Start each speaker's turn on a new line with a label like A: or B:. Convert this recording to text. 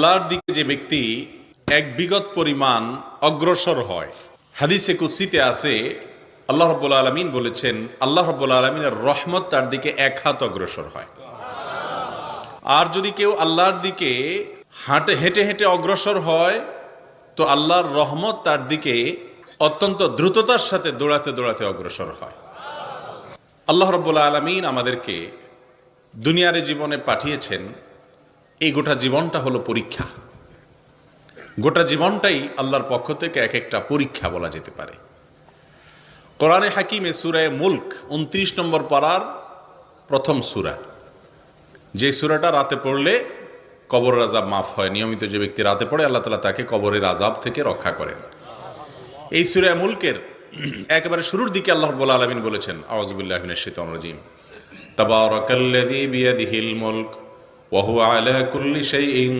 A: আল্লাহর দিকে যে ব্যক্তি এক বিগত পরিমাণ অগ্রসর হয়, হাদিসে কুদসিতে আছে আল্লাহ রাব্বুল আলামিন বলেছেন, আল্লাহ রাব্বুল আলামিনের রহমত তার দিকে এক হাত অগ্রসর হয়। আর যদি কেউ আল্লাহর দিকে হেঁটে হেঁটে অগ্রসর হয়, তো আল্লাহর রহমত তার দিকে অত্যন্ত দ্রুততার সাথে দৌড়াতে দৌড়াতে অগ্রসর হয়। আল্লাহ রাব্বুল আলামিন আমাদেরকে দুনিয়ার জীবনে পাঠিয়েছেন। এই গোটা জীবনটা হলো পরীক্ষা। গোটা জীবনটাই আল্লাহর পক্ষ থেকে এক একটা পরীক্ষা বলা যেতে পারে। কোরআনে হাকিমে সূরা মুলক 29 নম্বর পারার প্রথম সূরা, যে সূরাটা রাতে পড়লে কবরের আযাব মাফ হয়। নিয়মিত যে ব্যক্তি রাতে পড়ে, আল্লাহ তাআলা তাকে কবরের আযাব থেকে রক্ষা করেন। এই সূরা মুলকের একেবারে শুরুর দিকে আল্লাহ রাব্বুল আলামিন বলেছেন, আউযু বিল্লাহি মিনাশ শাইতানির রাজীম, তাবারাকাল্লাযী বিয়াদিহিল মুলক ওয়া হুয়া আলা কুল্লি শাইইন